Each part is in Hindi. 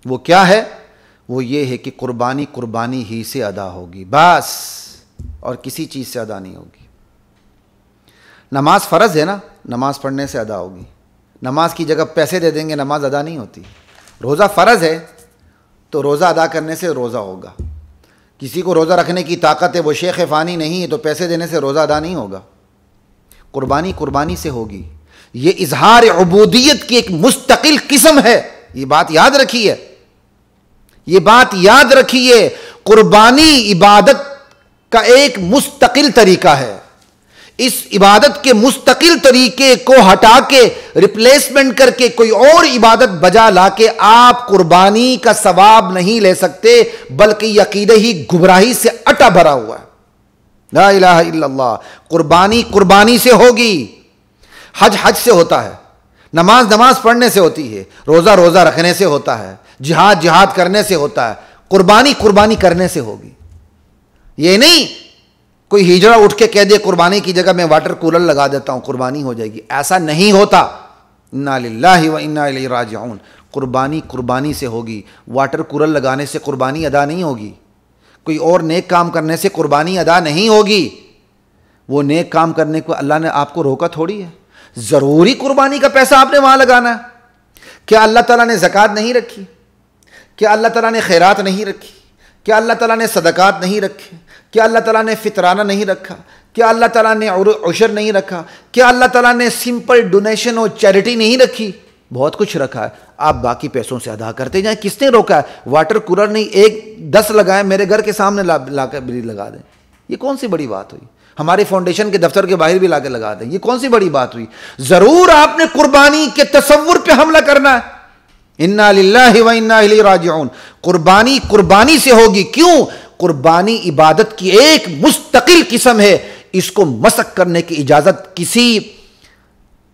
वो क्या है? वो ये है कि कुर्बानी कुर्बानी ही से अदा होगी, बस, और किसी चीज़ से अदा नहीं होगी। नमाज फ़र्ज़ है ना, नमाज पढ़ने से अदा होगी। नमाज की जगह पैसे दे देंगे, नमाज अदा नहीं होती। रोज़ा फ़र्ज़ है तो रोज़ा अदा करने से रोज़ा होगा। किसी को रोज़ा रखने की ताकत है, वो शेख फ़ानी नहीं है, तो पैसे देने से रोज़ा अदा नहीं होगा। कुर्बानी कुर्बानी से होगी। ये इजहार उबूदियत की एक मुस्तकिल किस्म है। ये बात याद रखिए, ये बात याद रखिए। कुर्बानी इबादत का एक मुस्तकिल तरीका है। इस इबादत के मुस्तकिल तरीके को हटा के रिप्लेसमेंट करके कोई और इबादत बजा लाके आप कुर्बानी का सवाब नहीं ले सकते, बल्कि यकीदे ही गुमराही से अटा भरा हुआ है। ला इलाहा इल्लल्लाह। कुर्बानी कुर्बानी से होगी। हज हज से होता है, नमाज नमाज पढ़ने से होती है, रोज़ा रोज़ा रखने से होता है, जिहाद जिहाद करने से होता है। कुर्बानी कुर्बानी करने से होगी। ये नहीं कोई हिजड़ा उठ के कह दे कुर्बानी की जगह मैं वाटर कूलर लगा देता हूं, कुर्बानी हो जाएगी। ऐसा नहीं होता। इन्ना लिल्लाहि व इन्ना इलैहि राजिऊन। कुर्बानी कुर्बानी से होगी। वाटर कूलर लगाने से कुर्बानी अदा नहीं होगी। कोई और नेक काम करने से कुर्बानी अदा नहीं होगी। वो नेक काम करने को अल्लाह ने आपको रोका थोड़ी है। ज़रूरी कुर्बानी का पैसा आपने वहां लगाना है? क्या अल्लाह ताला ने ज़कात नहीं रखी? क्या अल्लाह ताला ने खैरात नहीं रखी? क्या अल्लाह ताला ने सदकात नहीं रखे? क्या अल्लाह ताला ने फितराना नहीं रखा? क्या अल्लाह ताला ने उशर नहीं रखा? क्या अल्लाह ताला ने सिंपल डोनेशन और चैरिटी नहीं रखी? बहुत कुछ रखा है। आप बाकी पैसों से अदा करते जाएं। किसने रोका है? वाटर कूलर नहीं, 1-10 लगाए, मेरे घर के सामने लाकर लगा दें। ये कौन सी बड़ी बात हुई? हमारे फाउंडेशन के दफ्तर के बाहर भी लाके लगा दें। ये कौन सी बड़ी बात हुई? जरूर आपने कुर्बानी के तसव्वुर पे हमला करना है। इन्ना लिल्लाहि व इन्ना इलैहि राजिऊन। कुर्बानी कुर्बानी से होगी। क्यों? कुर्बानी इबादत की एक मुस्तकिल किस्म है। इसको मसक करने की इजाजत किसी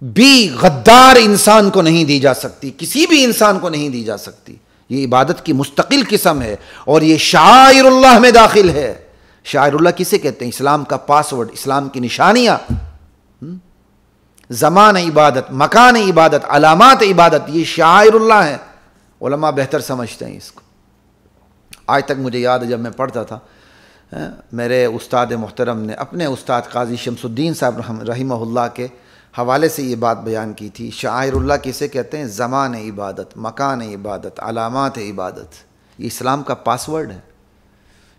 भी गद्दार इंसान को नहीं दी जा सकती, किसी भी इंसान को नहीं दी जा सकती। ये इबादत की मुस्तकिल किस्म है और ये शाइरुल्लाह में दाखिल है। शाइरुल्लाह किसे कहते हैं? इस्लाम का पासवर्ड, इस्लाम की निशानियां, ज़मान इबादत, मकान इबादत, अलामात इबादत, ये शाइरुल्लाह है। उलमा बेहतर समझते हैं इसको। आज तक मुझे याद है जब मैं पढ़ता था, मेरे उस्ताद मोहतरम ने अपने उस्ताद काजी शमसुद्दीन साहब रहिमहुल्लाह के हवाले से ये बात बयान की थी। शाइरुल्लाह किसे कहते हैं? ज़मान इबादत, मकान इबादत, अलामात इबादत। ये इस्लाम का पासवर्ड है।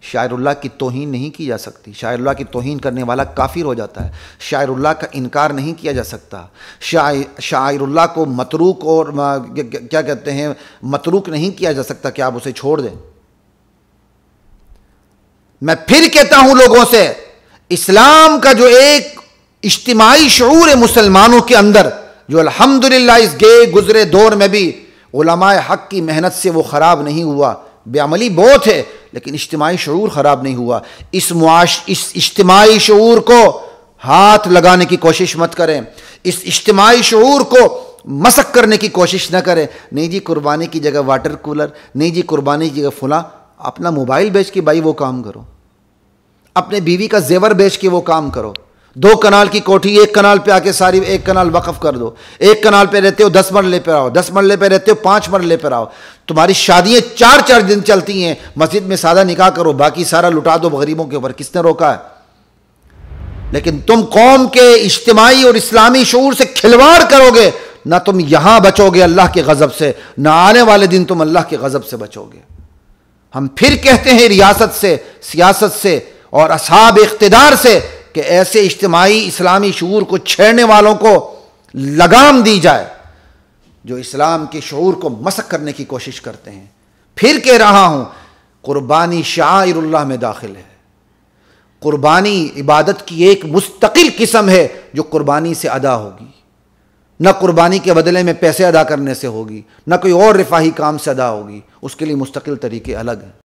शाइरुल्लाह की तौहीन नहीं की जा सकती। शाइरुल्लाह की तौहीन करने वाला काफिर हो जाता है। शाइरुल्लाह का इनकार नहीं किया जा सकता। शाइरुल्लाह को मतरूक और क्या कहते हैं, मतरूक नहीं किया जा सकता कि आप उसे छोड़ दें। मैं फिर कहता हूं लोगों से, इस्लाम का जो एक इज्तिमाई शऊर है मुसलमानों के अंदर, जो अल्हम्दुलिल्लाह इस गए गुजरे दौर में भी उलमाए हक की मेहनत से वो ख़राब नहीं हुआ। बेअमली बहुत है लेकिन इज्तिमाई शऊर ख़राब नहीं हुआ। इस इज्तिमाई शऊर को हाथ लगाने की कोशिश मत करें। इस इज्तिमाई शऊर को मसक करने की कोशिश न करें। नहीं जी कुर्बानी की जगह वाटर कूलर, नहीं जी कुर्बानी की जगह फुला। अपना मोबाइल बेच के भाई वो काम करो, अपने बीवी का जेवर बेच के वो काम करो। 2 कनाल की कोठी, 1 कनाल पे आके सारी 1 कनाल वक्फ कर दो। 1 कनाल पे रहते हो 10 मरले पे आओ, 10 मरले पे रहते हो 5 मरले पे आओ। तुम्हारी शादियां 4-4 दिन चलती हैं। मस्जिद में सादा निकाह करो, बाकी सारा लुटा दो गरीबों के ऊपर। किसने रोका है? लेकिन तुम कौम के इज्तिमाई और इस्लामी शऊर से खिलवाड़ करोगे, ना तुम यहां बचोगे अल्लाह के गजब से, ना आने वाले दिन तुम अल्लाह के गजब से बचोगे। हम फिर कहते हैं रियासत से, सियासत से और असहाब इख्तिदार से कि ऐसे इज्तिमाई इस्लामी शऊर को छेड़ने वालों को लगाम दी जाए जो इस्लाम के शऊर को मसक करने की कोशिश करते हैं। फिर कह रहा हूं, कुर्बानी शाइरुल्लाह में दाखिल है। कुर्बानी इबादत की एक मुस्तकिल किस्म है जो कुर्बानी से अदा होगी। न कुर्बानी के बदले में पैसे अदा करने से होगी, न कोई और रिफाही काम से अदा होगी। उसके लिए मुस्तकिल तरीके अलग हैं।